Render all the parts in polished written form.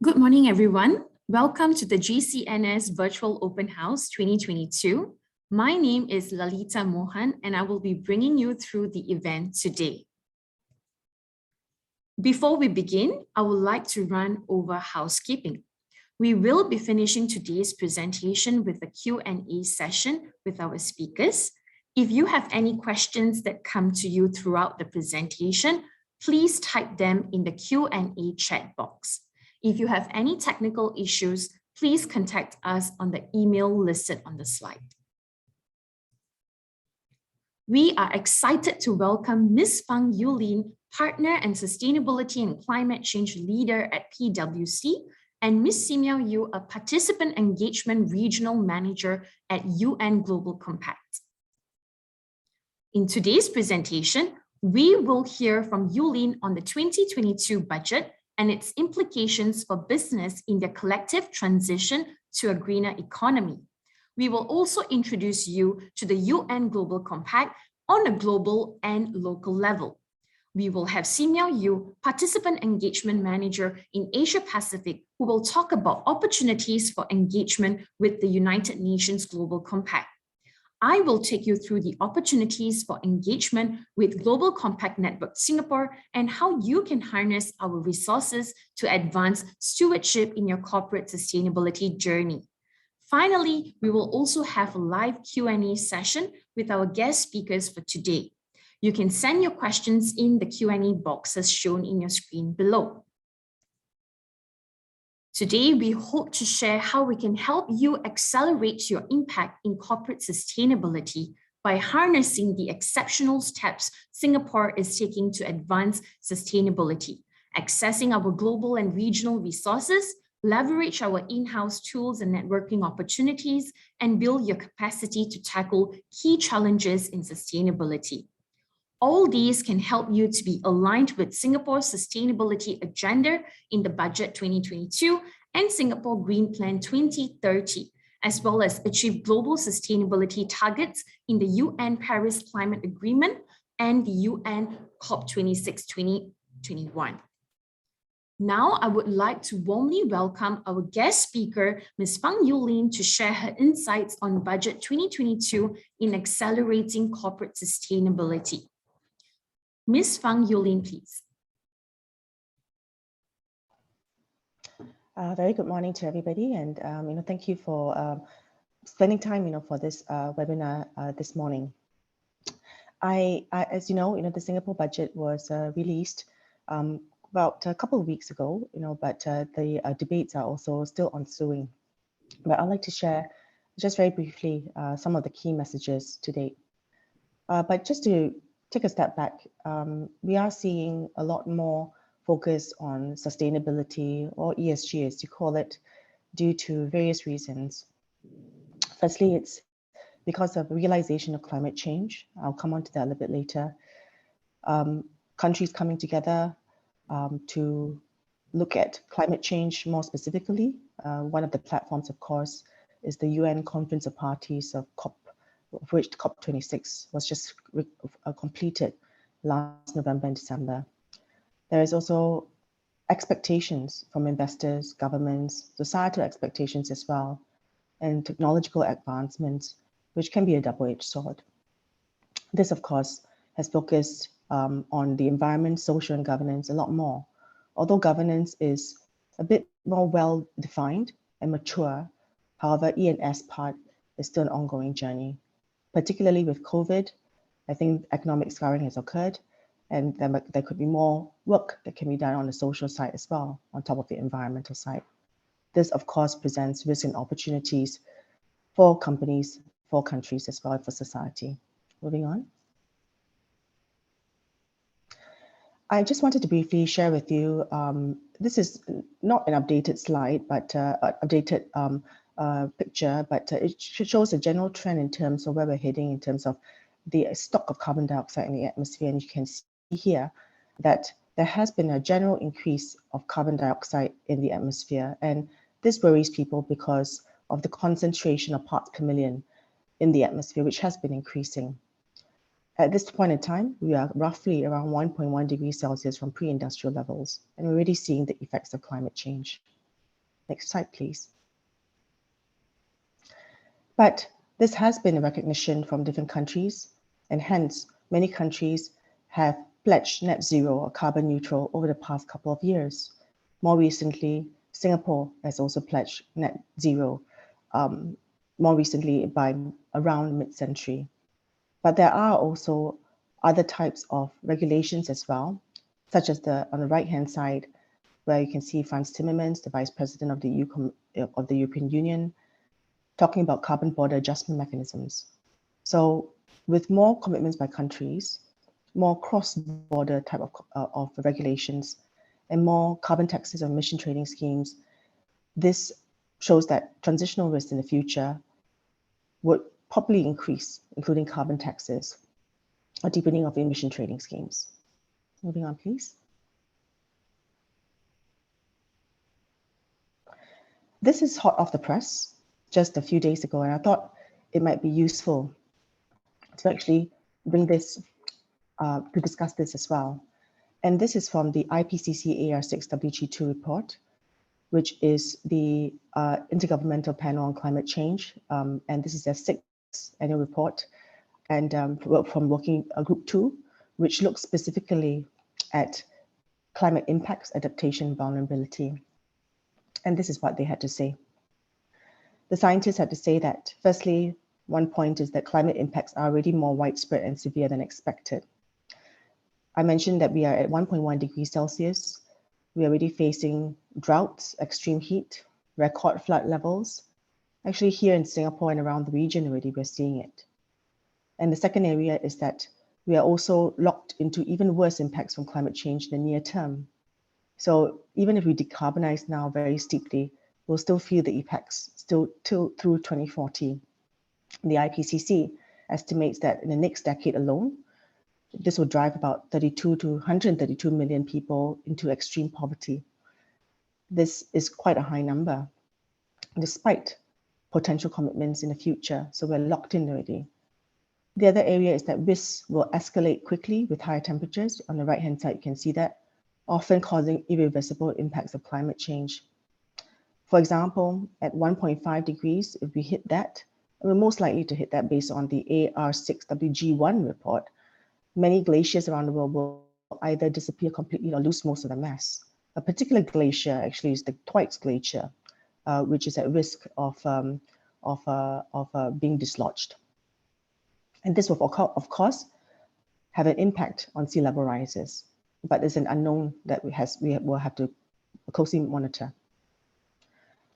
Good morning, everyone. Welcome to the GCNS Virtual Open House 2022. My name is Lalita Mohan, and I will be bringing you through the event today. Before we begin, I would like to run over housekeeping. We will be finishing today's presentation with a Q&A session with our speakers. If you have any questions that come to you throughout the presentation, please type them in the Q&A chat box. If you have any technical issues, please contact us on the email listed on the slide. We are excited to welcome Ms. Fang Eu-Lin, Partner and Sustainability and Climate Change Leader at PwC, and Ms. Miao Yu, a Participant Engagement Regional Manager at UN Global Compact. In today's presentation, we will hear from Eu-Lin on the 2022 budget and its implications for business in their collective transition to a greener economy. We will also introduce you to the UN Global Compact on a global and local level. We will have Miao Yu, Participant Engagement Manager in Asia Pacific, who will talk about opportunities for engagement with the United Nations Global Compact. I will take you through the opportunities for engagement with Global Compact Network Singapore and how you can harness our resources to advance stewardship in your corporate sustainability journey. Finally, we will also have a live Q&A session with our guest speakers for today. You can send your questions in the Q&A boxes shown in your screen below. Today, we hope to share how we can help you accelerate your impact in corporate sustainability by harnessing the exceptional steps Singapore is taking to advance sustainability, accessing our global and regional resources, leverage our in-house tools and networking opportunities, and build your capacity to tackle key challenges in sustainability. All these can help you to be aligned with Singapore's sustainability agenda in the Budget 2022 and Singapore Green Plan 2030, as well as achieve global sustainability targets in the UN Paris Climate Agreement and the UN COP26 2021. Now, I would like to warmly welcome our guest speaker, Ms. Fang Eu-Lin, to share her insights on Budget 2022 in accelerating corporate sustainability. Ms. Fang Eu-Lin, please. Very good morning to everybody, and thank you for spending time, for this webinar this morning. As you know, the Singapore budget was released about a couple of weeks ago, but the debates are also still ensuing. But I'd like to share just very briefly some of the key messages today. But just to take a step back, we are seeing a lot more focus on sustainability, or ESG as you call it, due to various reasons. Firstly, it's because of realization of climate change. I'll come on to that a little bit later. Countries coming together to look at climate change more specifically. One of the platforms, of course, is the UN Conference of Parties of which COP26 was just completed last November and December. There is also expectations from investors, governments, societal expectations as well, and technological advancements, which can be a double-edged sword. This, of course, has focused on the environment, social and governance a lot more. Although governance is a bit more well-defined and mature, however, E&S part is still an ongoing journey. Particularly with COVID, I think economic scarring has occurred, and there could be more work that can be done on the social side as well, on top of the environmental side. This, of course, presents risks and opportunities for companies, for countries as well as for society. Moving on. I just wanted to briefly share with you, this is not an updated slide, but updated picture, but it shows a general trend in terms of where we're heading in terms of the stock of carbon dioxide in the atmosphere. And you can see here that there has been a general increase of carbon dioxide in the atmosphere. And this worries people because of the concentration of parts per million in the atmosphere, which has been increasing. At this point in time, we are roughly around 1.1 degrees Celsius from pre-industrial levels, and we're already seeing the effects of climate change. Next slide, please. But this has been a recognition from different countries, and hence many countries have pledged net zero or carbon neutral over the past couple of years. More recently, Singapore has also pledged net zero, more recently by around mid-century. But there are also other types of regulations as well, such as on the right-hand side, where you can see Frans Timmermans, the Vice President of the European Union, talking about carbon border adjustment mechanisms. So with more commitments by countries, more cross-border type of regulations, and more carbon taxes or emission trading schemes, this shows that transitional risk in the future would probably increase, including carbon taxes or deepening of emission trading schemes. Moving on, please. This is hot off the press just a few days ago, and I thought it might be useful to actually bring this, to discuss this as well. And this is from the IPCC AR6WG2 report, which is the Intergovernmental Panel on Climate Change. And this is their 6th annual report, and from Working Group 2, which looks specifically at climate impacts, adaptation, vulnerability. And this is what they had to say. The scientists had to say that, firstly, one point is that climate impacts are already more widespread and severe than expected. I mentioned that we are at 1.1 degrees Celsius. We are already facing droughts, extreme heat, record flood levels. Actually, here in Singapore and around the region already, we're seeing it. And the second area is that we are also locked into even worse impacts from climate change in the near term. So even if we decarbonize now very steeply, we'll still feel the effects still through 2040. The IPCC estimates that in the next decade alone, this will drive about 32 to 132 million people into extreme poverty. This is quite a high number, despite potential commitments in the future. So we're locked in already. The other area is that risks will escalate quickly with higher temperatures. On the right-hand side, you can see that, often causing irreversible impacts of climate change. For example, at 1.5 degrees, if we hit that, we're most likely to hit that based on the AR6WG1 report, many glaciers around the world will either disappear completely or lose most of their mass. A particular glacier actually is the Thwaites Glacier, which is at risk of being dislodged. And this will, of course, have an impact on sea level rises, but there's an unknown that we will have to closely monitor.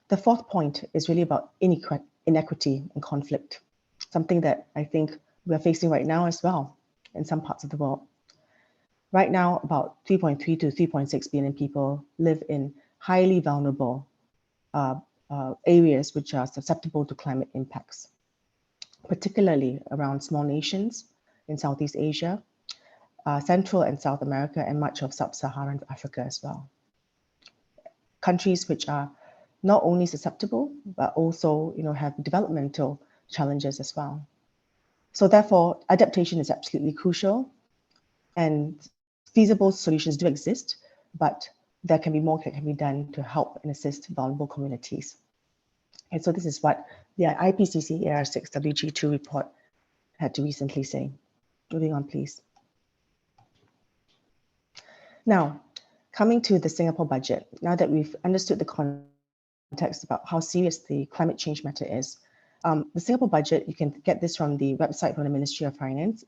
The fourth point is really about inequity and conflict, something that I think we're facing right now as well in some parts of the world. Right now, about 3.3 to 3.6 billion people live in highly vulnerable areas which are susceptible to climate impacts, particularly around small nations in Southeast Asia, Central and South America, and much of Sub-Saharan Africa as well. Countries which are not only susceptible, but also have developmental challenges as well. So therefore, adaptation is absolutely crucial, and feasible solutions do exist, but there can be more that can be done to help and assist vulnerable communities. And so this is what the IPCC AR6WG2 report had to recently say. Moving on, please. Now, coming to the Singapore budget, now that we've understood the context about how serious the climate change matter is, the Singapore budget, you can get this from the website from the Ministry of Finance.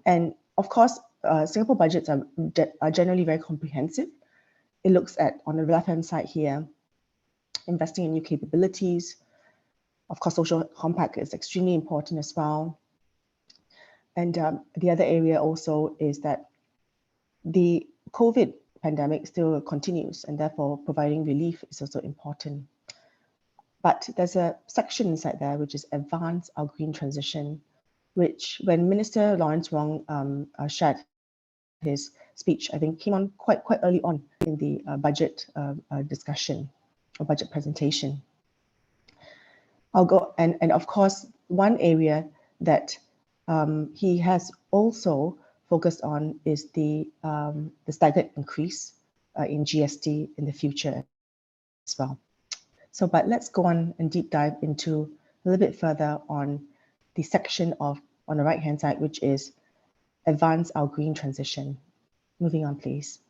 And of course, Singapore budgets are generally very comprehensive. It looks at, on the left-hand side here, investing in new capabilities. Of course, social compact is extremely important as well. And the other area also is that the COVID pandemic still continues, and therefore providing relief is also important. But there's a section inside there which is advance our green transition, which when Minister Lawrence Wong shared his speech, I think came on quite early on in the budget discussion or budget presentation. I'll go, and of course, one area that he has also focused on is the staggered increase in GST in the future well. So, but let's go on and deep dive into a little bit further on the section on the right-hand side, which is advance our green transition. Moving on, please.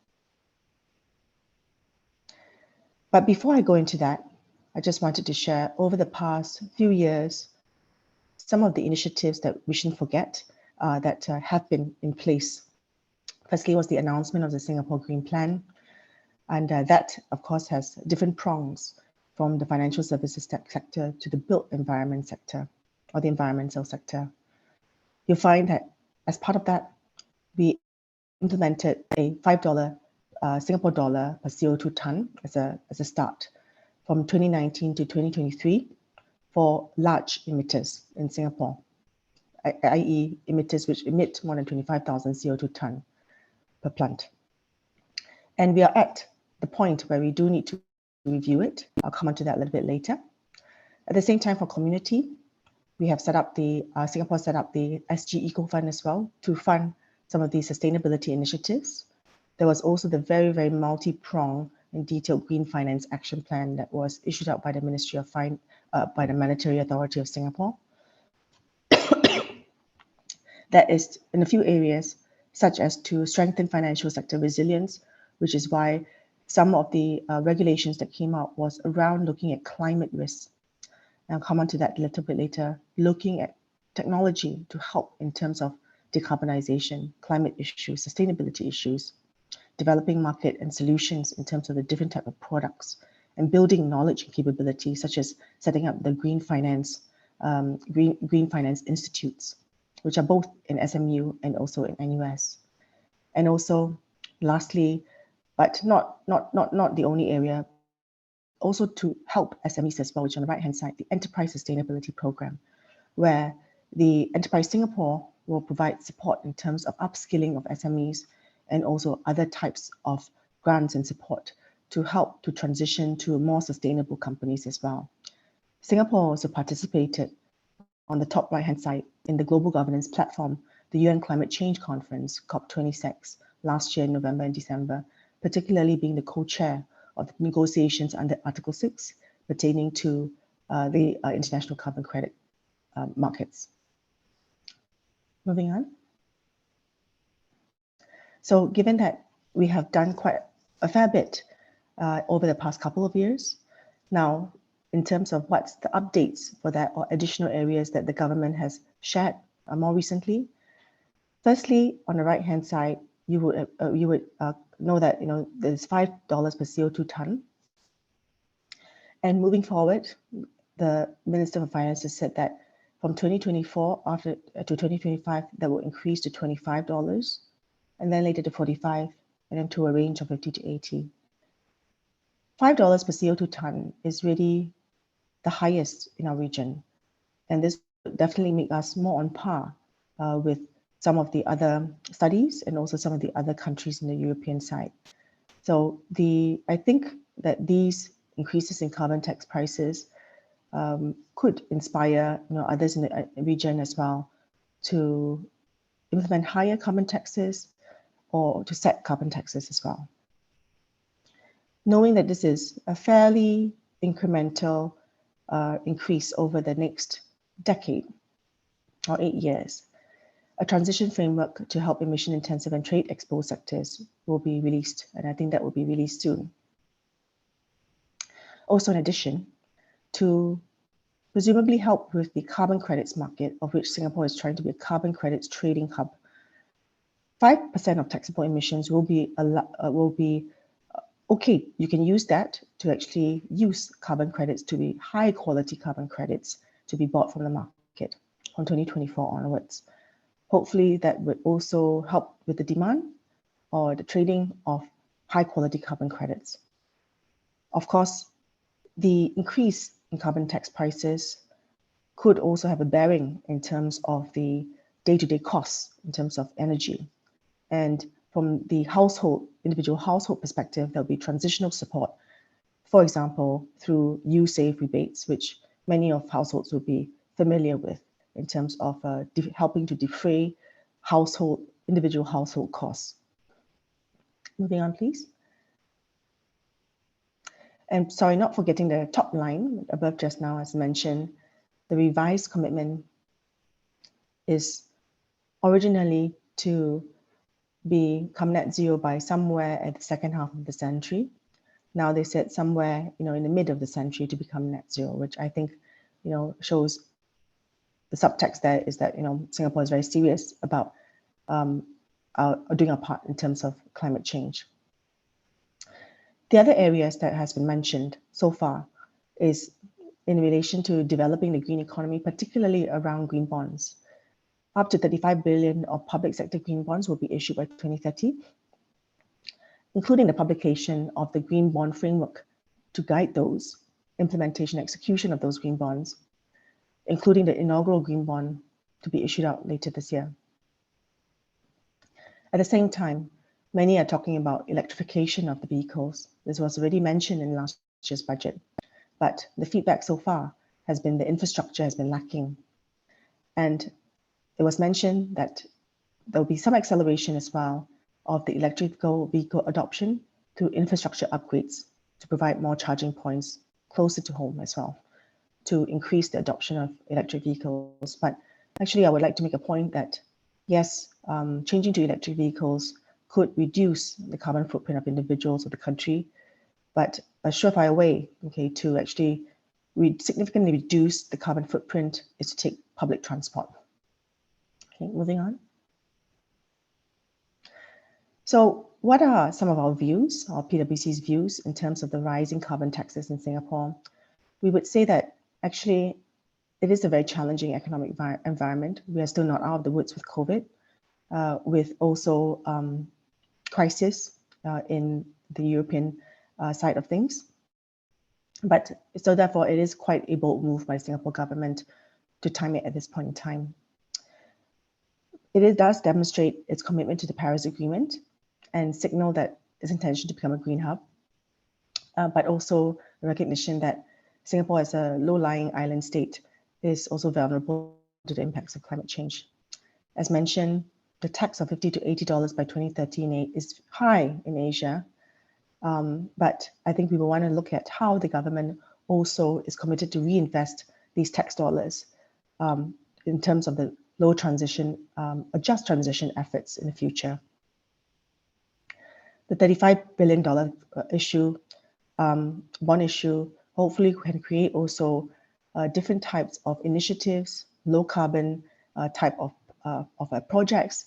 But before I go into that, I just wanted to share over the past few years, some of the initiatives that we shouldn't forget that have been in place. Firstly was the announcement of the Singapore Green Plan. And that, of course, has different prongs from the financial services sector to the built environment sector or the environmental sector. You'll find that as part of that, we implemented a $5 Singapore dollar per CO2 ton as a start from 2019 to 2023 for large emitters in Singapore, i.e. emitters which emit more than 25,000 CO2 ton per plant. And we are at the point where we do need to review it. I'll come on to that a little bit later. At the same time, for community, we have set up Singapore set up the SG Eco Fund as well to fund some of these sustainability initiatives. There was also the very, very multi-pronged and detailed Green Finance Action Plan that was issued out by the Ministry of Finance, by the Monetary Authority of Singapore. That is in a few areas, such as to strengthen financial sector resilience, which is why some of the regulations that came out was around looking at climate risks. And I'll come on to that a little bit later, looking at technology to help in terms of decarbonization, climate issues, sustainability issues, developing market and solutions in terms of the different type of products, and building knowledge and capability, such as setting up the Green Finance Institutes, which are both in SMU and also in NUS. And also, lastly, but not the only area, also to help SMEs as well, which on the right-hand side, the Enterprise Sustainability Program, where the Enterprise Singapore will provide support in terms of upskilling of SMEs and also other types of grants and support to help to transition to more sustainable companies as well. Singapore also participated on the top right-hand side in the Global Governance Platform, the UN Climate Change Conference, COP26, last year in November and December, particularly being the co-chair of the negotiations under Article 6 pertaining to the international carbon credit markets. Moving on. So given that we have done quite a fair bit over the past couple of years, now in terms of what's the updates for that or additional areas that the government has shared more recently. Firstly, on the right-hand side, you would know that there's $5 per CO2 ton. And moving forward, the Minister of Finance has said that from 2024 to 2025, that will increase to $25, and then later to 45, and then to a range of 50 to 80. $5 per CO2 ton is really the highest in our region, and this would definitely make us more on par with some of the other studies and also some of the other countries in the European side. So I think that these increases in carbon tax prices could inspire others in the region as well to implement higher carbon taxes or to set carbon taxes as well. Knowing that this is a fairly incremental increase over the next decade or 8 years, a transition framework to help emission-intensive and trade-exposed sectors will be released, and I think that will be released soon. Also, in addition, to presumably help with the carbon credits market, of which Singapore is trying to be a carbon credits trading hub, 5% of taxable emissions will be okay. You can use that to actually use carbon credits to be high-quality carbon credits to be bought from the market from 2024 onwards. Hopefully that would also help with the demand or the trading of high quality carbon credits. Of course, the increase in carbon tax prices could also have a bearing in terms of the day-to-day costs in terms of energy. And from the individual household perspective, there'll be transitional support, for example, through U-Save rebates, which many of households will be familiar with, in terms of helping to defray individual household costs. Moving on, please. And sorry, not forgetting the top line above just now, as mentioned, the revised commitment is originally to become net zero by somewhere at the second half of the century. Now they said somewhere, in the mid of the century to become net zero, which I think, shows the subtext there is that, Singapore is very serious about doing our part in terms of climate change. The other areas that has been mentioned so far is in relation to developing the green economy, particularly around green bonds. Up to 35 billion of public sector green bonds will be issued by 2030, including the publication of the Green Bond Framework to guide those implementation execution of those green bonds, including the inaugural green bond to be issued out later this year. At the same time, many are talking about electrification of the vehicles. This was already mentioned in last year's budget, but the feedback so far has been the infrastructure has been lacking. And it was mentioned that there will be some acceleration as well of the electrical vehicle adoption through infrastructure upgrades to provide more charging points closer to home as well, to increase the adoption of electric vehicles. But actually, I would like to make a point that, yes, changing to electric vehicles could reduce the carbon footprint of individuals or the country, but a surefire way, to actually significantly reduce the carbon footprint is to take public transport. Okay, moving on. So what are some of our views, or PwC's views, in terms of the rising carbon taxes in Singapore? We would say that actually it is a very challenging economic environment. We are still not out of the woods with COVID, with also crisis in the European side of things. But so therefore, it is quite a bold move by the Singapore government to time it at this point in time. It does demonstrate its commitment to the Paris Agreement and signal that its intention to become a green hub, but also the recognition that Singapore as a low-lying island state is also vulnerable to the impacts of climate change. As mentioned, the tax of $50 to $80 by 2030 is high in Asia, but I think we will want to look at how the government also is committed to reinvest these tax dollars in terms of the low transition, just transition efforts in the future. The $35 billion bond issue, hopefully can create also different types of initiatives, low carbon type of projects,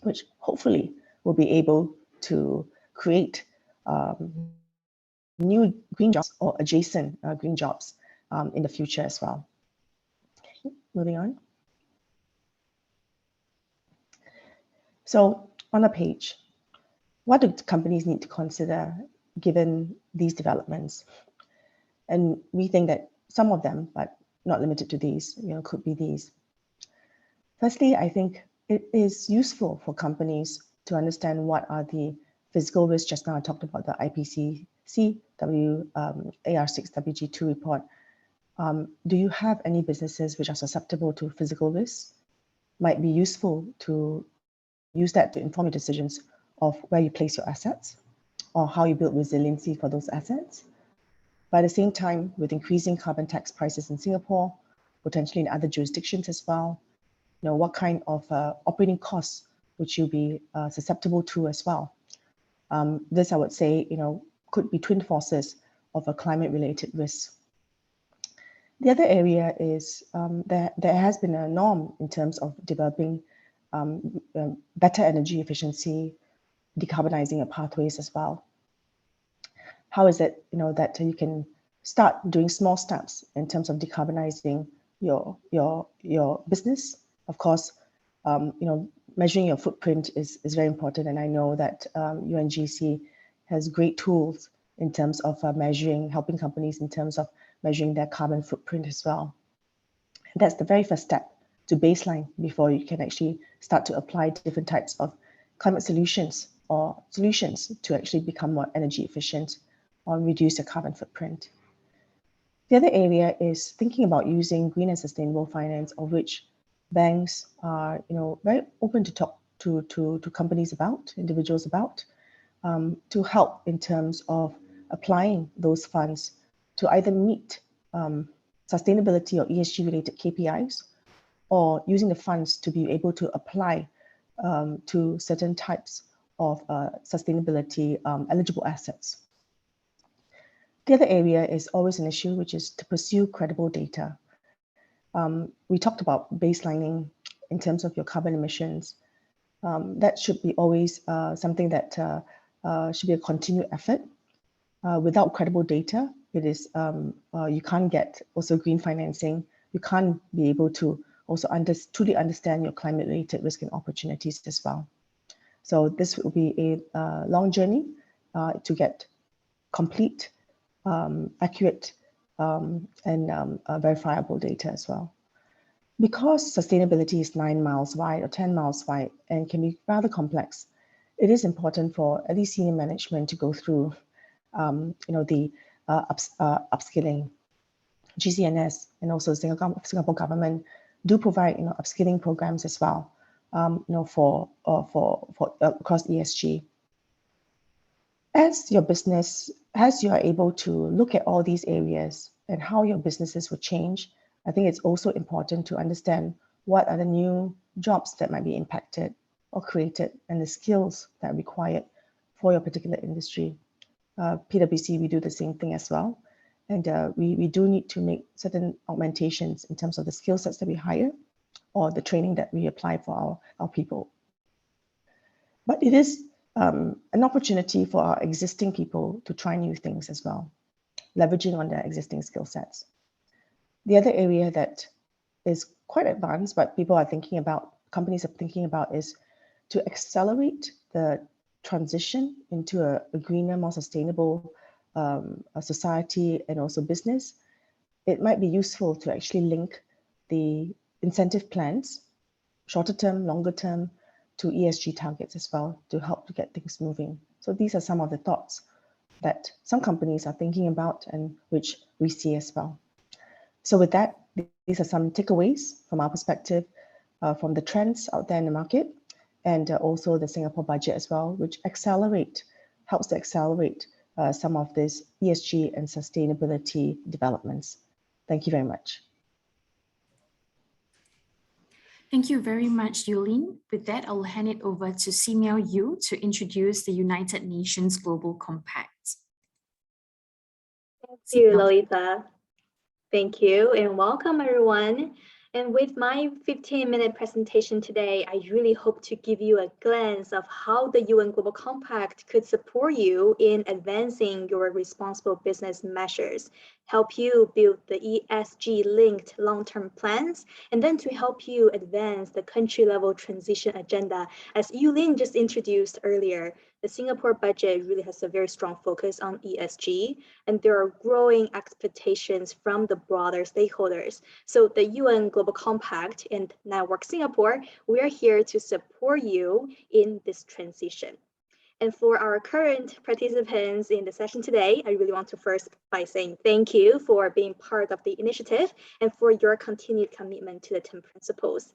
which hopefully will be able to create new green jobs or adjacent green jobs in the future as well. Okay, moving on. So on the page, what do companies need to consider given these developments? And we think that some of them, but not limited to these, could be these. Firstly, I think it is useful for companies to understand what are the physical risks. Just now I talked about the IPCC AR6WG2 report. Do you have any businesses which are susceptible to physical risks? Might be useful to use that to inform your decisions of where you place your assets or how you build resiliency for those assets. But at the same time, with increasing carbon tax prices in Singapore, potentially in other jurisdictions as well, what kind of operating costs would you be susceptible to as well? This, I would say, could be twin forces of a climate-related risk. The other area is there has been a norm in terms of developing better energy efficiency, decarbonizing your pathways as well. How is it, that you can start doing small steps in terms of decarbonizing your business? Of course, measuring your footprint is very important, and I know that UNGC has great tools in terms of helping companies in terms of measuring their carbon footprint as well. And that's the very first step to baseline before you can actually start to apply different types of climate solutions or solutions to actually become more energy efficient or reduce your carbon footprint. The other area is thinking about using green and sustainable finance, of which banks are very open to talk to companies about, individuals about. to help in terms of applying those funds to either meet sustainability or ESG related KPIs, or using the funds to be able to apply to certain types of sustainability eligible assets. The other area is always an issue, which is to pursue credible data. We talked about baselining in terms of your carbon emissions. That should be always something that should be a continued effort. Without credible data, it is you can't get also green financing. You can't be able to also truly understand your climate-related risk and opportunities as well. So this will be a long journey to get complete, accurate, and verifiable data as well. Because sustainability is 9 miles wide or 10 miles wide and can be rather complex, it is important for at least senior management to go through the upskilling. GCNS and also Singapore government do provide upskilling programs as well, for across ESG. As you are able to look at all these areas and how your businesses will change, I think it's also important to understand what are the new jobs that might be impacted or created and the skills that are required for your particular industry. PwC, we do the same thing as well. And we do need to make certain augmentations in terms of the skill sets that we hire or the training that we apply for our people. But it is an opportunity for our existing people to try new things as well, leveraging on their existing skill sets. The other area that is quite advanced, but companies are thinking about, is to accelerate the transition into a greener, more sustainable a society and also business. It might be useful to actually link the incentive plans, shorter term, longer term, to ESG targets as well to help to get things moving. So these are some of the thoughts that some companies are thinking about and which we see as well. So with that, these are some takeaways from our perspective from the trends out there in the market and also the Singapore budget as well, which helps to accelerate some of these ESG and sustainability developments. Thank you very much. Thank you very much, Eu-Lin. With that, I'll hand it over to Simeo Yu to introduce the United Nations Global Compact. Thank you, Lolita. Thank you and welcome everyone. And with my 15-minute presentation today, I really hope to give you a glance of how the UN Global Compact could support you in advancing your responsible business measures, help you build the ESG-linked long-term plans, and then to help you advance the country-level transition agenda. As Eu-Lin just introduced earlier, the Singapore budget really has a very strong focus on ESG, and there are growing expectations from the broader stakeholders. So the UN Global Compact and Network Singapore, we are here to support you in this transition. And for our current participants in the session today, I really want to first by saying thank you for being part of the initiative and for your continued commitment to the 10 principles.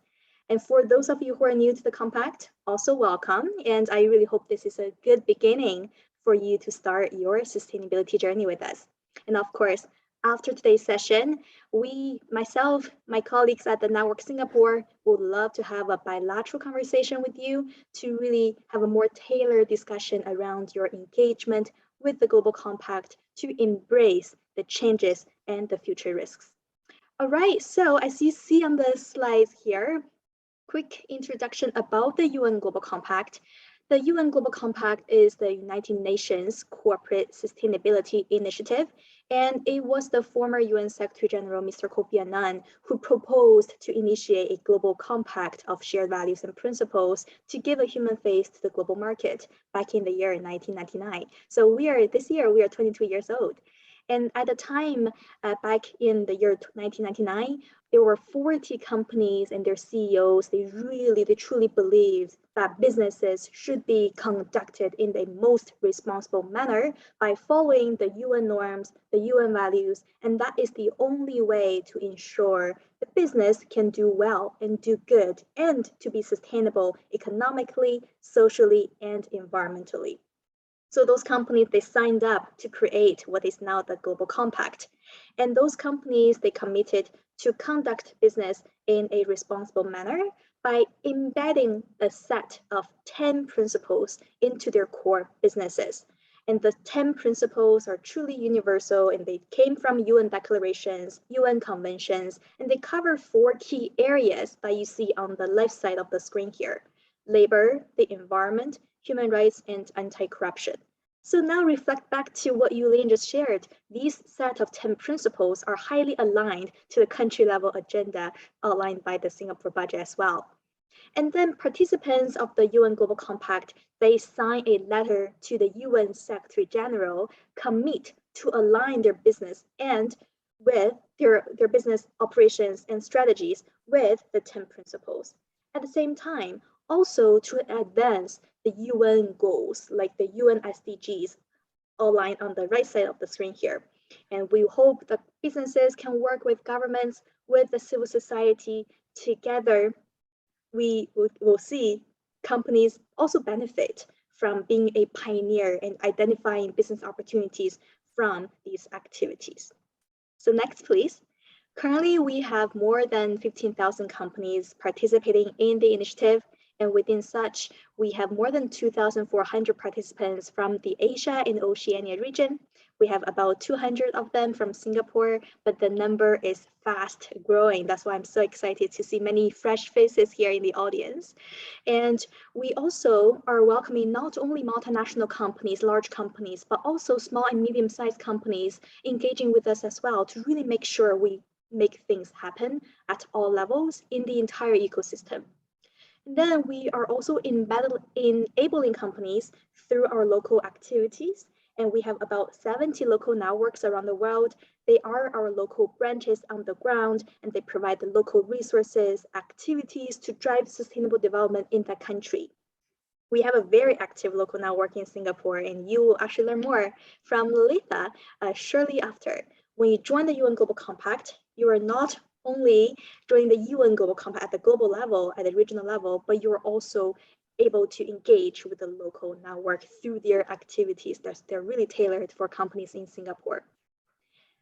And for those of you who are new to the Compact, also welcome. And I really hope this is a good beginning for you to start your sustainability journey with us. And of course, after today's session, myself, my colleagues at the Network Singapore would love to have a bilateral conversation with you to really have a more tailored discussion around your engagement with the Global Compact to embrace the changes and the future risks. All right, so as you see on the slides here, quick introduction about the UN Global Compact. The UN Global Compact is the United Nations Corporate Sustainability Initiative, and it was the former UN Secretary General, Mr. Kofi Annan, who proposed to initiate a global compact of shared values and principles to give a human face to the global market back in the year 1999. So this year we are 22 years old. And at the time, back in the year 1999, there were 40 companies and their CEOs. They truly believed that businesses should be conducted in the most responsible manner by following the UN norms, the UN values, and that is the only way to ensure the business can do well and do good and to be sustainable economically, socially, and environmentally. So those companies, they signed up to create what is now the Global Compact. And those companies, they committed to conduct business in a responsible manner by embedding a set of 10 principles into their core businesses. And the 10 principles are truly universal, and they came from UN declarations, UN conventions, and they cover 4 key areas that you see on the left side of the screen here: labor, the environment, human rights, and anti-corruption. So now reflect back to what Eu-Lin just shared. These set of 10 principles are highly aligned to the country level agenda outlined by the Singapore budget as well. And then participants of the UN Global Compact, they sign a letter to the UN Secretary General, commit to align their business and with their business operations and strategies with the 10 principles. At the same time, also to advance the UN goals, like the UN SDGs outlined on the right side of the screen here. And we hope that businesses can work with governments, with the civil society together. We will see companies also benefit from being a pioneer and identifying business opportunities from these activities. So next, please. Currently, we have more than 15,000 companies participating in the initiative. And within such, we have more than 2,400 participants from the Asia and Oceania region. We have about 200 of them from Singapore, but the number is fast growing. That's why I'm so excited to see many fresh faces here in the audience. And we also are welcoming not only multinational companies, large companies, but also small and medium-sized companies engaging with us as well to really make sure we make things happen at all levels in the entire ecosystem. And then we are also enabling companies through our local activities. And we have about 70 local networks around the world. They are our local branches on the ground, and they provide the local resources, activities to drive sustainable development in that country. We have a very active local network in Singapore, and you will actually learn more from Lalitha shortly after. When you join the UN Global Compact, you are not only joining the UN Global Compact at the global level, at the regional level, but you are also able to engage with the local network through their activities that they're really tailored for companies in Singapore.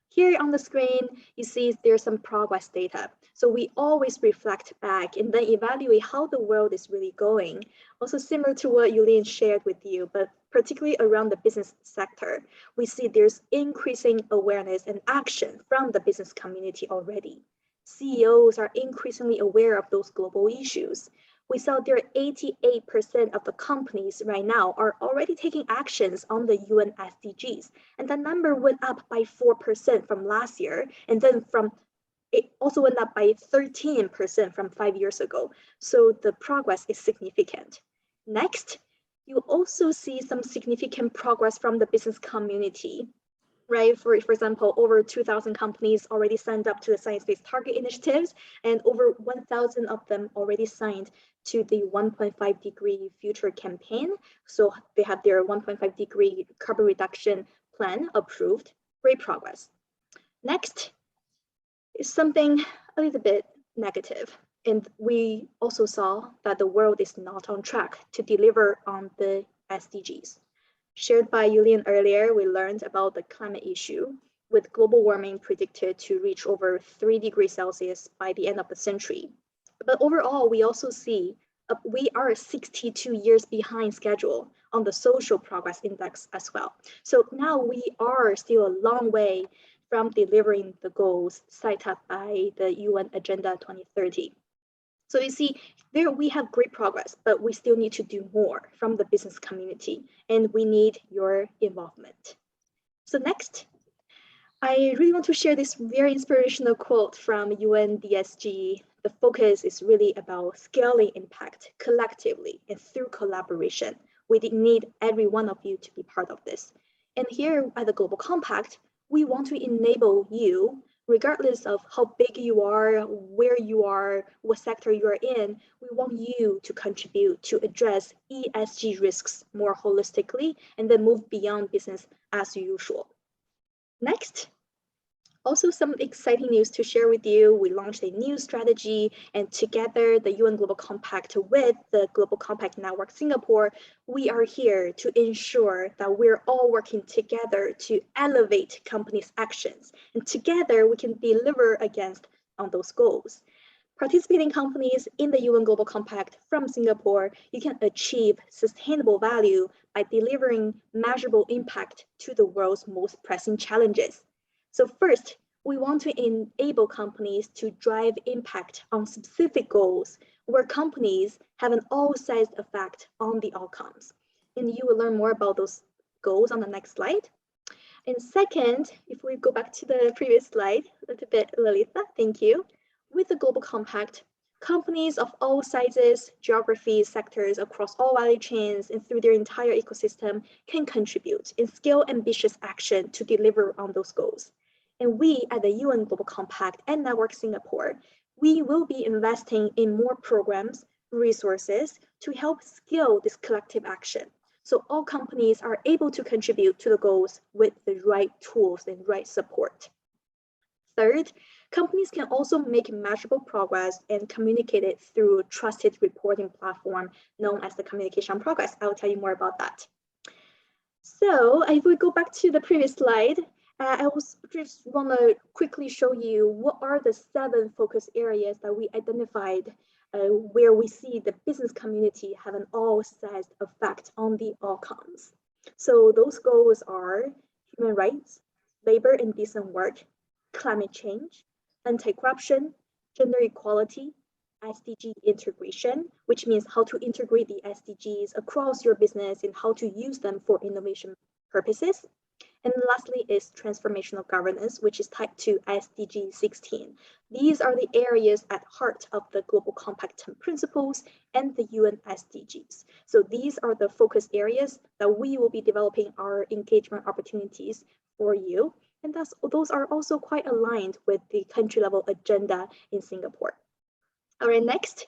Here on the screen, you see there's some progress data. So we always reflect back and then evaluate how the world is really going. Also similar to what Eu-Lin shared with you, but particularly around the business sector, we see there's increasing awareness and action from the business community already. CEOs are increasingly aware of those global issues. We saw there 88% of the companies right now are already taking actions on the UN SDGs. And that number went up by 4% from last year. And then it also went up by 13% from 5 years ago. So the progress is significant. Next, you also see some significant progress from the business community. Right, for example, over 2,000 companies already signed up to the Science-Based Target Initiatives, and over 1,000 of them already signed to the 1.5 degree future campaign. So they have their 1.5 degree carbon reduction plan approved. Great progress. Next is something a little bit negative. And we also saw that the world is not on track to deliver on the SDGs. Shared by Eu-Lin earlier, we learned about the climate issue, with global warming predicted to reach over 3 degrees Celsius by the end of the century. But overall, we also see we are 62 years behind schedule on the social progress index as well. So now we are still a long way from delivering the goals set up by the UN Agenda 2030. So you see, there we have great progress, but we still need to do more from the business community, and we need your involvement. So next, I really want to share this very inspirational quote from UNDSG. The focus is really about scaling impact collectively and through collaboration. We need every one of you to be part of this. And here at the Global Compact, we want to enable you, regardless of how big you are, where you are, what sector you are in, we want you to contribute to address ESG risks more holistically and then move beyond business as usual. Next, Also, some exciting news to share with you. We launched a new strategy, and together, the UN Global Compact with the Global Compact Network Singapore, we are here to ensure that we're all working together to elevate companies' actions. And together, we can deliver on those goals. Participating companies in the UN Global Compact from Singapore, you can achieve sustainable value by delivering measurable impact to the world's most pressing challenges. So first, we want to enable companies to drive impact on specific goals where companies have an all-sized effect on the outcomes. And you will learn more about those goals on the next slide. And second, if we go back to the previous slide a little bit, Lalitha, thank you. With the Global Compact, companies of all sizes, geographies, sectors across all value chains and through their entire ecosystem can contribute and scale ambitious action to deliver on those goals. And we at the UN Global Compact and Network Singapore, we will be investing in more programs, resources to help scale this collective action. So all companies are able to contribute to the goals with the right tools and right support. Third, companies can also make measurable progress and communicate it through a trusted reporting platform known as the Communication Progress. I will tell you more about that. So if we go back to the previous slide, I just want to quickly show you what are the 7 focus areas that we identified where we see the business community have an all-sized effect on the outcomes. So those goals are human rights, labor and decent work, climate change, anti-corruption, gender equality, SDG integration, which means how to integrate the SDGs across your business and how to use them for innovation purposes. And lastly is transformational governance, which is tied to SDG 16. These are the areas at heart of the Global Compact 10 principles and the UN SDGs. So these are the focus areas that we will be developing our engagement opportunities for you. And those are also quite aligned with the country level agenda in Singapore. All right, next.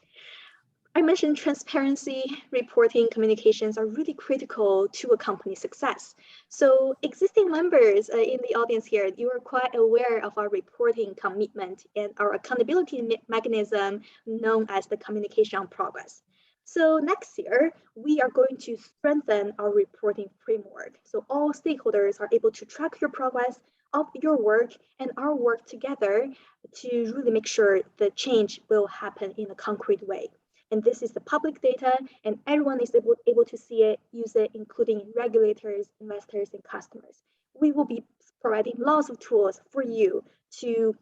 I mentioned transparency, reporting, communications are really critical to a company's success. So existing members in the audience here, you are quite aware of our reporting commitment and our accountability mechanism known as the Communication Progress. So next year, we are going to strengthen our reporting framework. So all stakeholders are able to track your progress of your work and our work together to really make sure the change will happen in a concrete way. And this is the public data, and everyone is able to see it, use it, including regulators, investors, and customers. We will be providing lots of tools for you to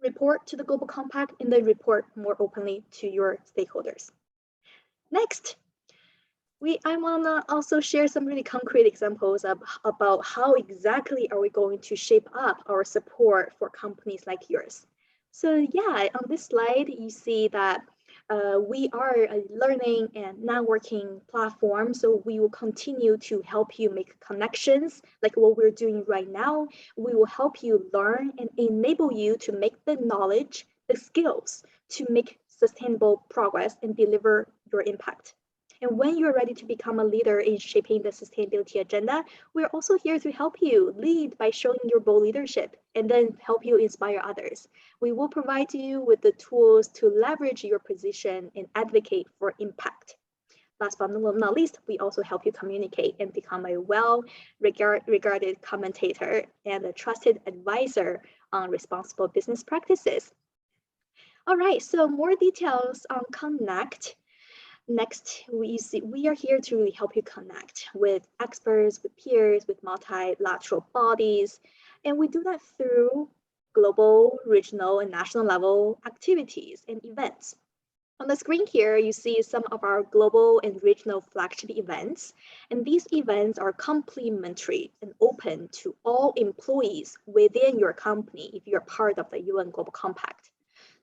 report to the Global Compact and then report more openly to your stakeholders. Next, I want to also share some really concrete examples about how exactly are we going to shape up our support for companies like yours. So yeah, on this slide, you see that we are a learning and networking platform, so we will continue to help you make connections like what we're doing right now. We will help you learn and enable you to make the knowledge, the skills to make sustainable progress and deliver your impact. And when you're ready to become a leader in shaping the sustainability agenda, we're also here to help you lead by showing your bold leadership and then help you inspire others. We will provide you with the tools to leverage your position and advocate for impact. Last but not least, we also help you communicate and become a well-regarded commentator and a trusted advisor on responsible business practices. All right, so more details on Connect. Next, we are here to really help you connect with experts, with peers, with multilateral bodies, and we do that through global, regional, and national level activities and events. On the screen here, you see some of our global and regional flagship events, and these events are complimentary and open to all employees within your company if you're part of the UN Global Compact.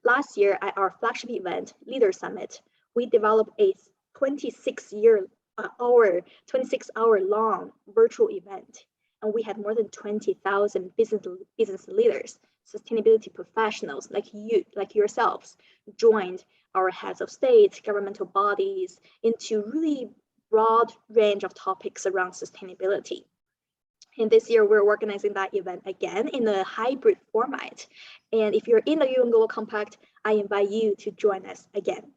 Last year at our flagship event, Leader Summit, we developed a 26-hour long virtual event, and we had more than 20,000 business leaders, sustainability professionals like yourselves, joined our heads of state, governmental bodies into really broad range of topics around sustainability. And this year, we're organizing that event again in a hybrid format. And if you're in the UN Global Compact, I invite you to join us again.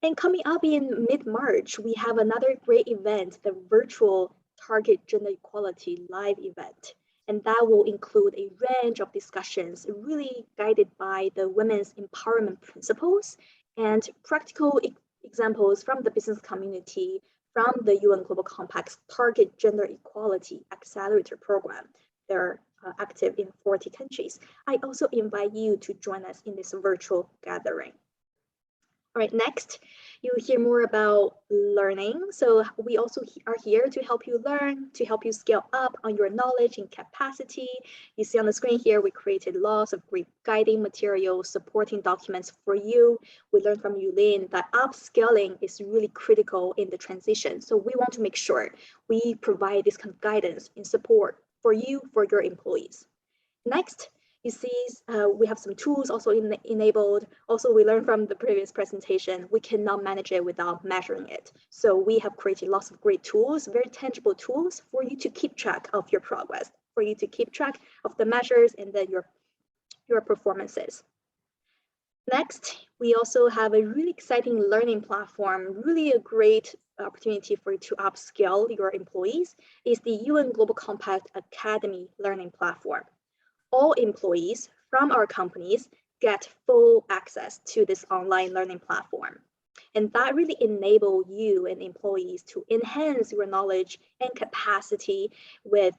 And coming up in mid-March, we have another great event, the virtual Target Gender Equality live event. And that will include a range of discussions really guided by the women's empowerment principles and practical examples from the business community, from the UN Global Compact's Target Gender Equality Accelerator Program. They're active in 40 countries. I also invite you to join us in this virtual gathering. All right, next, you'll hear more about learning. So we also are here to help you learn, to help you scale up on your knowledge and capacity. You see on the screen here, we created lots of great guiding materials, supporting documents for you. We learned from Eu-Lin that upscaling is really critical in the transition. So we want to make sure we provide this kind of guidance and support for you, for your employees. Next, you see we have some tools also enabled. Also, we learned from the previous presentation, we cannot manage it without measuring it. So we have created lots of great tools, very tangible tools for you to keep track of your progress, for you to keep track of the measures and then your performances. Next, we also have a really exciting learning platform, really a great opportunity for you to upskill your employees, is the UN Global Compact Academy learning platform. All employees from our companies get full access to this online learning platform. And that really enables you and employees to enhance your knowledge and capacity with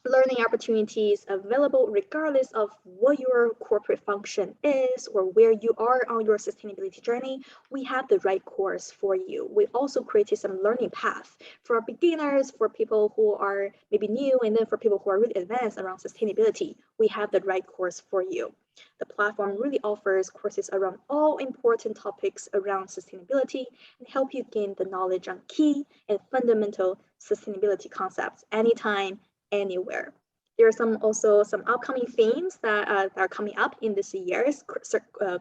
learning opportunities available regardless of what your corporate function is or where you are on your sustainability journey. We have the right course for you. We also created some learning paths for beginners, for people who are maybe new, and then for people who are really advanced around sustainability. We have the right course for you. The platform really offers courses around all important topics around sustainability and help you gain the knowledge on key and fundamental sustainability concepts anytime, anywhere. There are also some upcoming themes that are coming up in this year's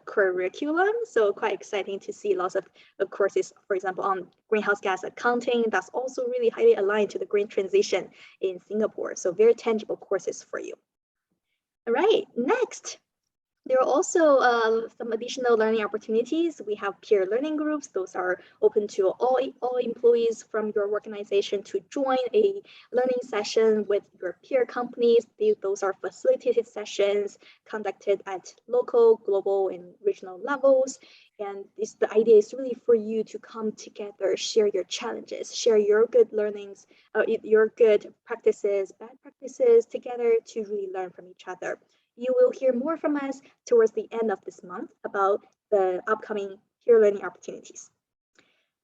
curriculum. So quite exciting to see lots of courses, for example, on greenhouse gas accounting. That's also really highly aligned to the green transition in Singapore. So very tangible courses for you. All right, next. There are also some additional learning opportunities. We have peer learning groups. Those are open to all employees from your organization to join a learning session with your peer companies. Those are facilitated sessions conducted at local, global, and regional levels. And the idea is really for you to come together, share your challenges, share your good learnings, your good practices, bad practices together to really learn from each other. You will hear more from us towards the end of this month about the upcoming peer learning opportunities.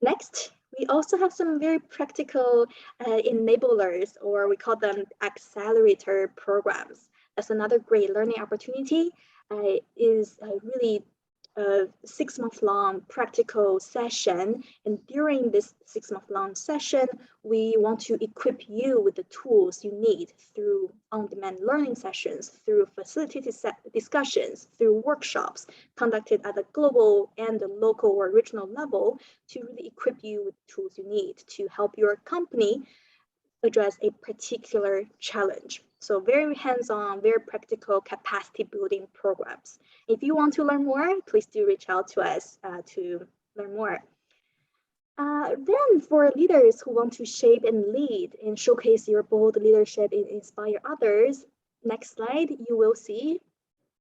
Next, we also have some very practical enablers, or we call them accelerator programs. That's another great learning opportunity. Is really a 6-month-long practical session. And during this 6-month-long session, we want to equip you with the tools you need through on-demand learning sessions, through facilitated discussions, through workshops conducted at the global and the local or regional level to really equip you with the tools you need to help your company address a particular challenge. So very hands-on, very practical capacity building programs. If you want to learn more, please do reach out to us to learn more. Then for leaders who want to shape and lead and showcase your bold leadership and inspire others, next slide, you will see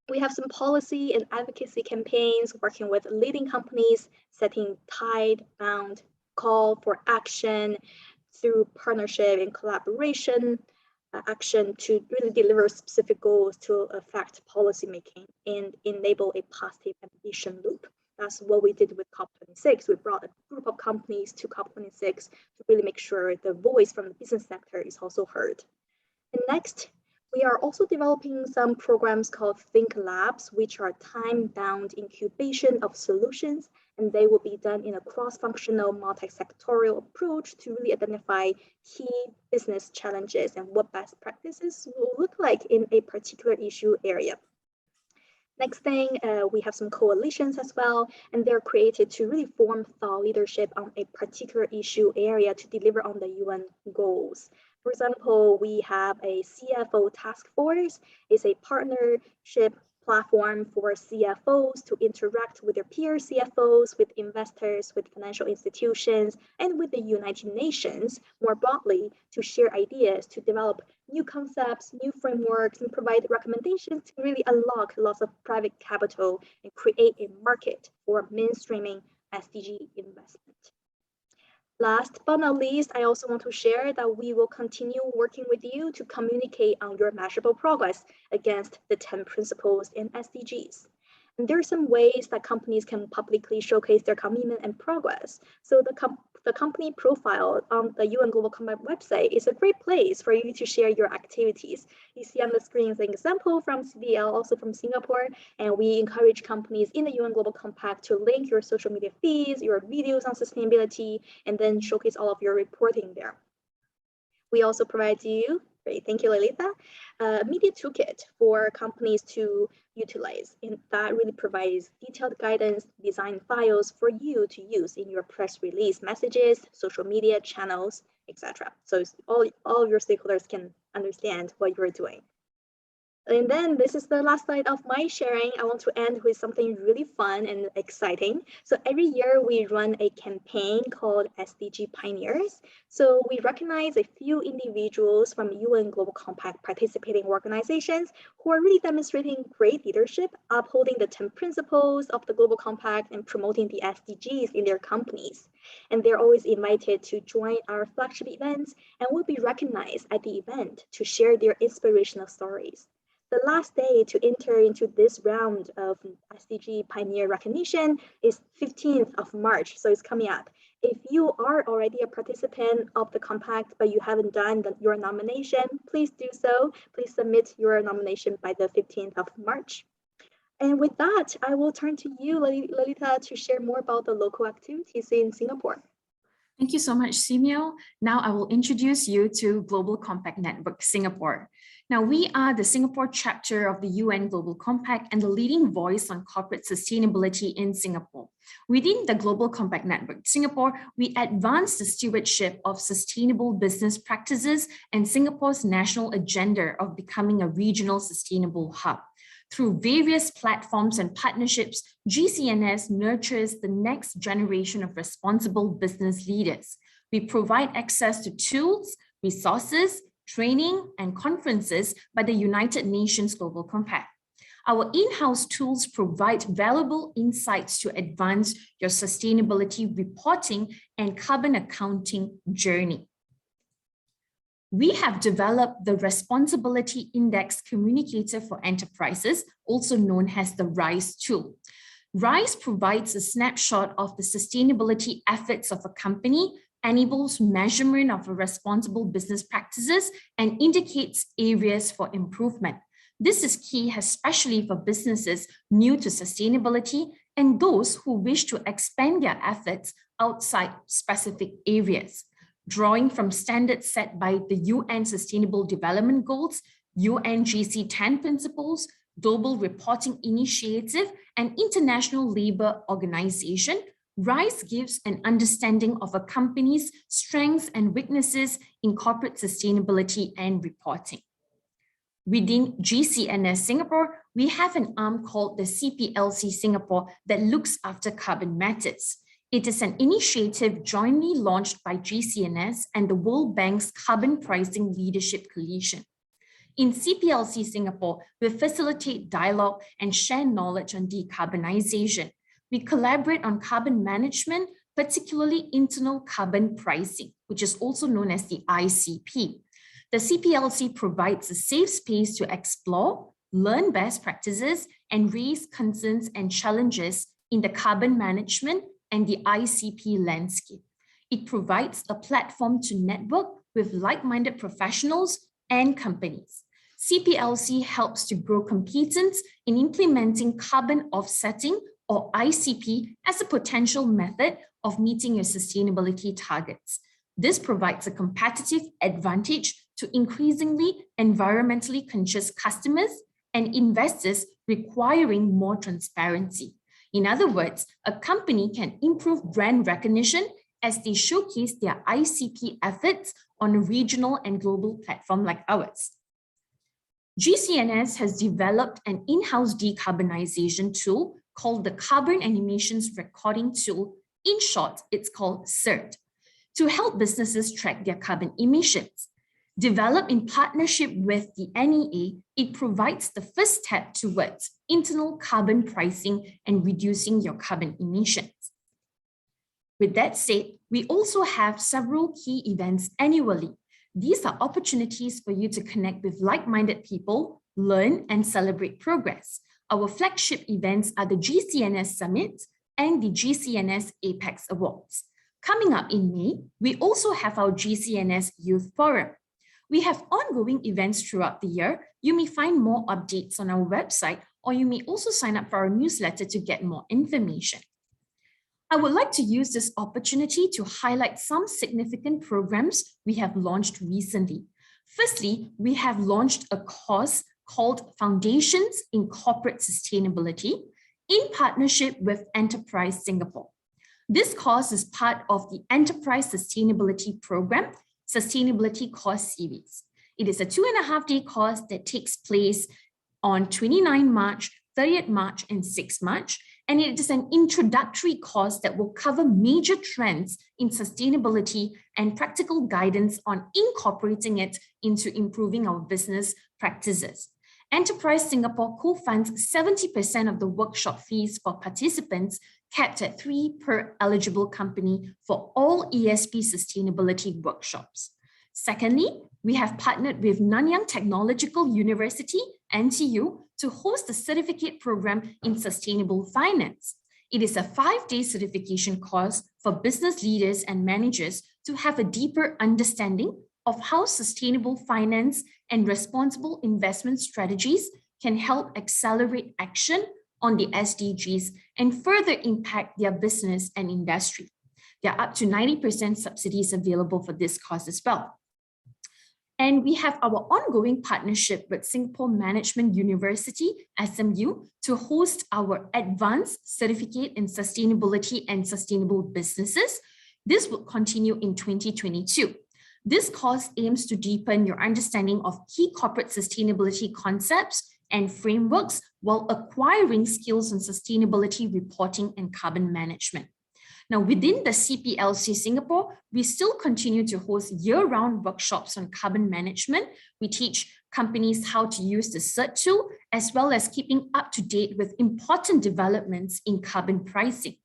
we have some policy and advocacy campaigns working with leading companies, setting tide-bound call for action through partnership and collaboration, action to really deliver specific goals to affect policymaking and enable a positive ambition loop. That's what we did with COP26. We brought a group of companies to COP26 to really make sure the voice from the business sector is also heard. And next, we are also developing some programs called Think Labs, which are time-bound incubation of solutions, and they will be done in a cross-functional, multi-sectorial approach to really identify key business challenges and what best practices will look like in a particular issue area. Next thing, we have some coalitions as well, and they're created to really form thought leadership on a particular issue area to deliver on the UN goals. For example, we have a CFO task force. It's a partnership platform for CFOs to interact with their peer CFOs, with investors, with financial institutions, and with the United Nations more broadly to share ideas, to develop new concepts, new frameworks, and provide recommendations to really unlock lots of private capital and create a market for mainstreaming SDG investment. Last but not least, I also want to share that we will continue working with you to communicate on your measurable progress against the 10 principles in SDGs. And there are some ways that companies can publicly showcase their commitment and progress. So the company profile on the UN Global Compact website is a great place for you to share your activities. You see on the screen an example from CDL, also from Singapore, and we encourage companies in the UN Global Compact to link your social media feeds, your videos on sustainability, and then showcase all of your reporting there. We also provide you, great, thank you, Lolita, a media toolkit for companies to utilize. And that really provides detailed guidance, design files for you to use in your press release messages, social media channels, etc. So all of your stakeholders can understand what you're doing. And then this is the last slide of my sharing. I want to end with something really fun and exciting. So every year we run a campaign called SDG Pioneers. So we recognize a few individuals from UN Global Compact participating organizations who are really demonstrating great leadership, upholding the 10 principles of the Global Compact and promoting the SDGs in their companies. And they're always invited to join our flagship events and will be recognized at the event to share their inspirational stories. The last day to enter into this round of SDG Pioneer recognition is 15th of March, so it's coming up. If you are already a participant of the compact, but you haven't done your nomination, please do so. Please submit your nomination by the 15th of March. And with that, I will turn to you, Lolita, to share more about the local activities in Singapore. Thank you so much, Simeo. Now I will introduce you to Global Compact Network Singapore. Now, we are the Singapore chapter of the UN Global Compact and the leading voice on corporate sustainability in Singapore. Within the Global Compact Network Singapore, we advance the stewardship of sustainable business practices and Singapore's national agenda of becoming a regional sustainable hub. Through various platforms and partnerships, GCNS nurtures the next generation of responsible business leaders. We provide access to tools, resources, training, and conferences by the United Nations Global Compact. Our in-house tools provide valuable insights to advance your sustainability reporting and carbon accounting journey. We have developed the Responsibility Index Communicator for Enterprises, also known as the RISE tool. RISE provides a snapshot of the sustainability efforts of a company, enables measurement of responsible business practices, and indicates areas for improvement. This is key, especially for businesses new to sustainability and those who wish to expand their efforts outside specific areas. Drawing from standards set by the UN Sustainable Development Goals, UNGC 10 Principles, Global Reporting Initiative, and International Labour Organization, RISE gives an understanding of a company's strengths and weaknesses in corporate sustainability and reporting. Within GCNS Singapore, we have an arm called the CPLC Singapore that looks after carbon matters. It is an initiative jointly launched by GCNS and the World Bank's Carbon Pricing Leadership Coalition. In CPLC Singapore, we facilitate dialogue and share knowledge on decarbonization. We collaborate on carbon management, particularly internal carbon pricing, which is also known as the ICP. The CPLC provides a safe space to explore, learn best practices, and raise concerns and challenges in the carbon management and the ICP landscape. It provides a platform to network with like-minded professionals and companies. CPLC helps to grow competence in implementing carbon offsetting or ICP as a potential method of meeting your sustainability targets. This provides a competitive advantage to increasingly environmentally conscious customers and investors requiring more transparency. In other words, a company can improve brand recognition as they showcase their ICP efforts on a regional and global platform like ours. GCNS has developed an in-house decarbonization tool called the Carbon and Emissions Recording Tool. In short, it's called CERT, to help businesses track their carbon emissions. Developed in partnership with the NEA, it provides the first step towards internal carbon pricing and reducing your carbon emissions. With that said, we also have several key events annually. These are opportunities for you to connect with like-minded people, learn and celebrate progress. Our flagship events are the GCNS Summit and the GCNS Apex Awards. Coming up in May, we also have our GCNS Youth Forum. We have ongoing events throughout the year. You may find more updates on our website, or you may also sign up for our newsletter to get more information. I would like to use this opportunity to highlight some significant programs we have launched recently. Firstly, we have launched a course called Foundations in Corporate Sustainability in partnership with Enterprise Singapore. This course is part of the Enterprise Sustainability Program Sustainability Course Series. It is a 2.5-day course that takes place on 29 March, 30th March, and 6th March. And it is an introductory course that will cover major trends in sustainability and practical guidance on incorporating it into improving our business practices. Enterprise Singapore co-funds 70% of the workshop fees for participants, capped at 3 per eligible company for all ESP sustainability workshops. Secondly, we have partnered with Nanyang Technological University, NTU, to host a certificate program in sustainable finance. It is a 5-day certification course for business leaders and managers to have a deeper understanding of how sustainable finance and responsible investment strategies can help accelerate action on the SDGs and further impact their business and industry. There are up to 90% subsidies available for this course as well. And we have our ongoing partnership with Singapore Management University, SMU, to host our Advanced Certificate in Sustainability and Sustainable Businesses. This will continue in 2022. This course aims to deepen your understanding of key corporate sustainability concepts and frameworks while acquiring skills in sustainability reporting and carbon management. Now, within the CPLC Singapore, we still continue to host year-round workshops on carbon management. We teach companies how to use the CERT tool, as well as keeping up to date with important developments in carbon pricing.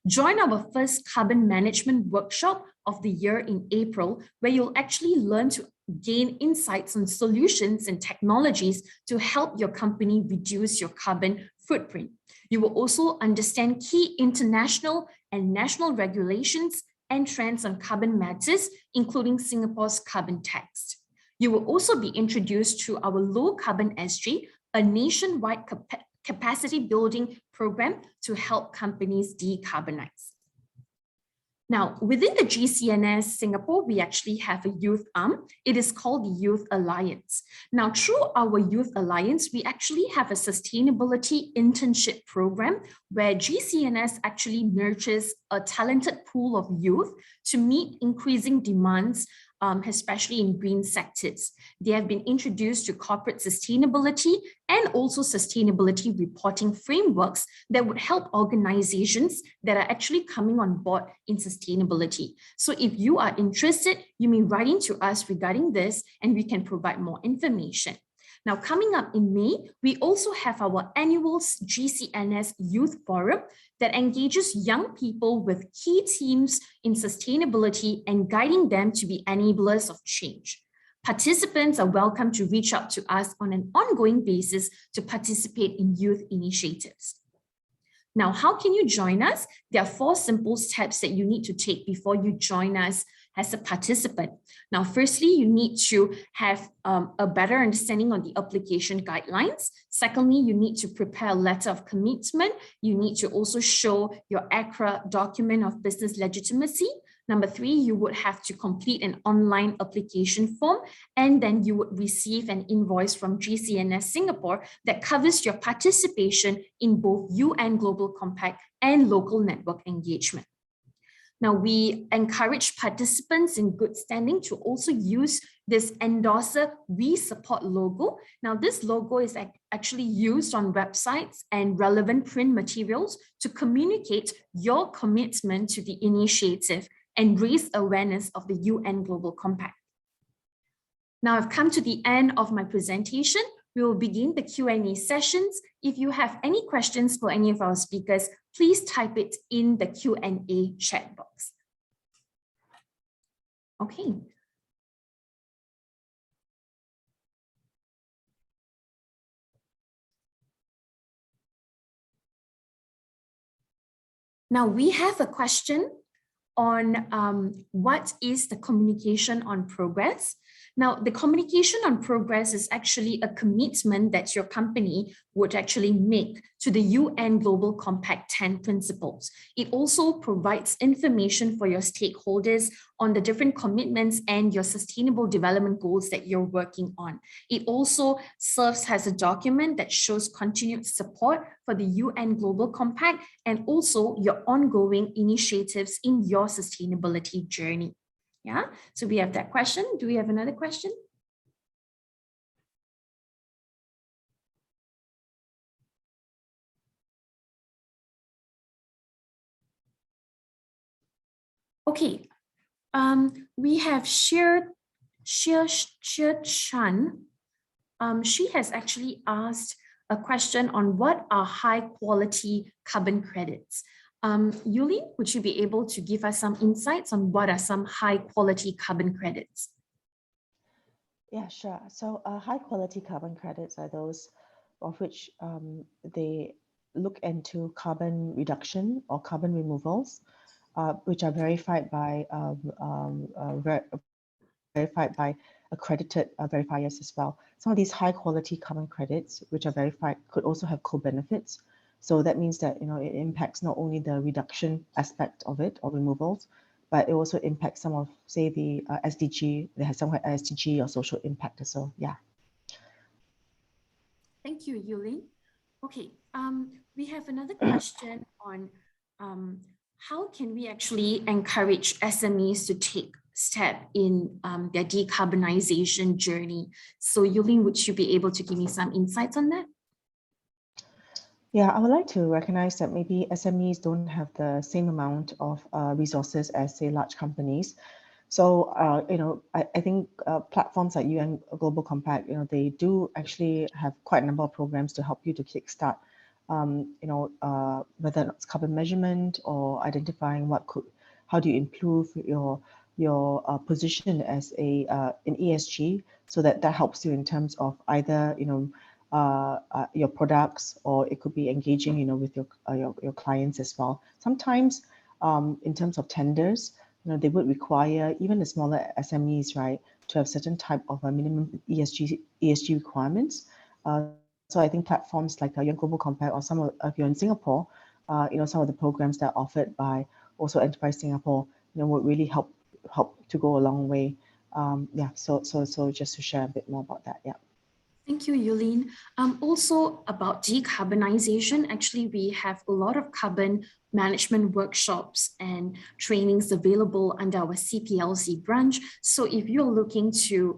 Join our first carbon management workshop of the year in April, where you'll actually learn to gain insights on solutions and technologies to help your company reduce your carbon footprint. You will also understand key international and national regulations and trends on carbon matters, including Singapore's carbon tax. You will also be introduced to our Low Carbon SG, a nationwide capacity building program to help companies decarbonize. Now, within the GCNS Singapore, we actually have a youth arm. It is called the Youth Alliance. Now, through our Youth Alliance, we actually have a sustainability internship program where GCNS actually nurtures a talented pool of youth to meet increasing demands, especially in green sectors. They have been introduced to corporate sustainability and also sustainability reporting frameworks that would help organizations that are actually coming on board in sustainability. So if you are interested, you may write into us regarding this and we can provide more information. Now, coming up in May, we also have our annual GCNS Youth Forum that engages young people with key themes in sustainability and guiding them to be enablers of change. Participants are welcome to reach out to us on an ongoing basis to participate in youth initiatives. Now, how can you join us? There are 4 simple steps that you need to take before you join us as a participant. Now, firstly, you need to have a better understanding on the application guidelines. Secondly, you need to prepare a letter of commitment. You need to also show your ACRA document of business legitimacy. Number 3, you would have to complete an online application form, and then you would receive an invoice from GCNS Singapore that covers your participation in both UN Global Compact and local network engagement. Now, we encourage participants in good standing to also use this endorser We Support logo. Now, this logo is actually used on websites and relevant print materials to communicate your commitment to the initiative and raise awareness of the UN Global Compact. Now, I've come to the end of my presentation. We will begin the Q&A sessions. If you have any questions for any of our speakers, please type it in the Q&A chat box. Okay. Now we have a question on what is the communication on progress. Now, the communication on progress is actually a commitment that your company would actually make to the UN Global Compact 10 principles. It also provides information for your stakeholders on the different commitments and your sustainable development goals that you're working on. It also serves as a document that shows continued support for the UN Global Compact and also your ongoing initiatives in your sustainability journey. Yeah, so we have that question. Do we have another question? Okay, we have Shir Chan. She has actually asked a question on what are high quality carbon credits. Eu-Lin, would you be able to give us some insights on what are some high quality carbon credits? Yeah, sure. So high quality carbon credits are those of which they look into carbon reduction or carbon removals, which are verified by accredited verifiers as well. Some of these high quality carbon credits, which are verified, could also have co-benefits. So that means that, you know, it impacts not only the reduction aspect of it or removals, but it also impacts some of, say, the SDG. They have some SDG or social impact as well. Yeah. Thank you, Eu-Lin. Okay, we have another question on how can we actually encourage SMEs to take step in their decarbonization journey? So Eu-Lin, would you be able to give me some insights on that? Yeah, I would like to recognize that maybe SMEs don't have the same amount of resources as, say, large companies. So, you know, I think platforms like UN Global Compact, you know, they do actually have quite a number of programs to help you to kickstart, you know, whether it's carbon measurement or identifying how do you improve your position as in ESG, so that helps you in terms of either, you know, your products, or it could be engaging, you know, with your clients as well. Sometimes in terms of tenders, you know, they would require even the smaller SMEs, right, to have certain type of a minimum ESG requirements. So I think platforms like UN Global Compact or some of, if you're in Singapore, you know, some of the programs that are offered by also Enterprise Singapore, you know, would really help to go a long way. Yeah, so just to share a bit more about that. Yeah. Thank you, Eu-Lin. Also about decarbonization, actually, we have a lot of carbon management workshops and trainings available under our CPLC branch. So if you're looking to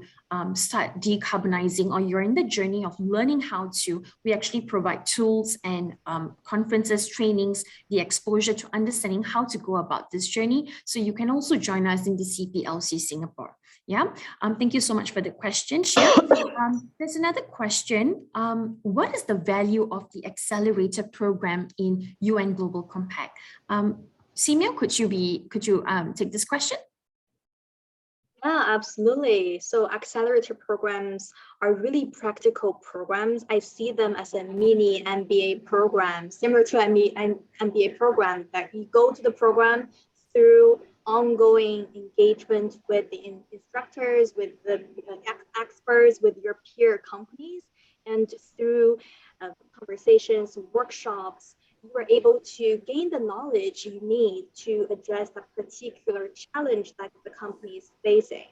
start decarbonizing, or you're in the journey of learning how to, we actually provide tools and conferences, trainings, the exposure to understanding how to go about this journey. So you can also join us in the CPLC Singapore. Yeah, thank you so much for the question, Shir. There's another question. What is the value of the accelerator program in UN Global Compact? Simeo, could you take this question? Yeah, absolutely. So accelerator programs are really practical programs. I see them as a mini MBA program, similar to an MBA program, that you go to the program through ongoing engagement with the instructors, with the experts, with your peer companies, and through conversations, workshops, you are able to gain the knowledge you need to address a particular challenge that the company is facing.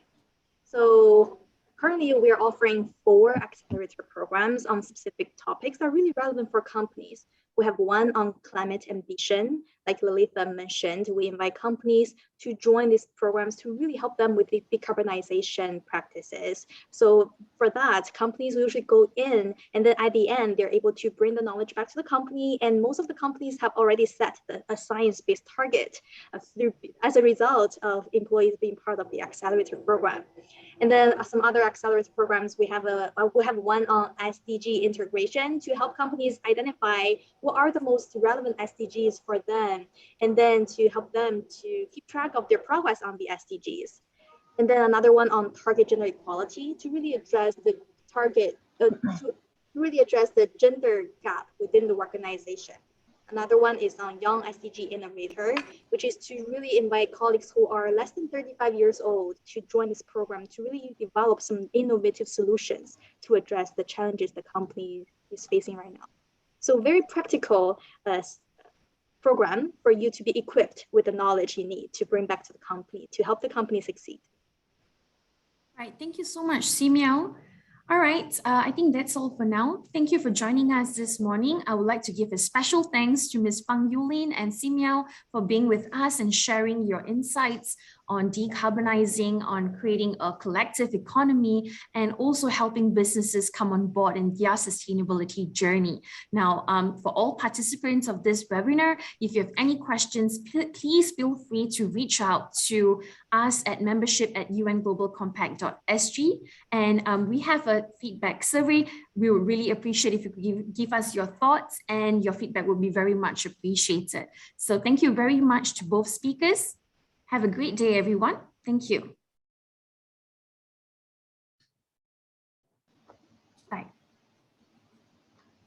So currently we are offering 4 accelerator programs on specific topics that are really relevant for companies. We have one on climate ambition, like Lalitha mentioned, we invite companies to join these programs to really help them with the decarbonization practices. So for that, companies usually go in, and then at the end, they're able to bring the knowledge back to the company. And most of the companies have already set a science-based target as a result of employees being part of the accelerator program. And then some other accelerator programs, we have one on SDG integration to help companies identify what are the most relevant SDGs for them, and then to help them to keep track of their progress on the SDGs. And then another one on target gender equality to really address the gender gap within the organization. Another one is on Young SDG Innovator, which is to really invite colleagues who are less than 35 years old to join this program to really develop some innovative solutions to address the challenges the company is facing right now. So very practical program for you to be equipped with the knowledge you need to bring back to the company to help the company succeed. All right, thank you so much, Simiao. All right, I think that's all for now. Thank you for joining us this morning. I would like to give a special thanks to Ms. Fang Eu-Lin and Simiao for being with us and sharing your insights on decarbonizing, on creating a collective economy, and also helping businesses come on board in their sustainability journey. Now, for all participants of this webinar, if you have any questions, please feel free to reach out to us at membership@unglobalcompact.sg. And we have a feedback survey. We would really appreciate if you could give us your thoughts, and your feedback would be very much appreciated. So thank you very much to both speakers. Have a great day, everyone. Thank you.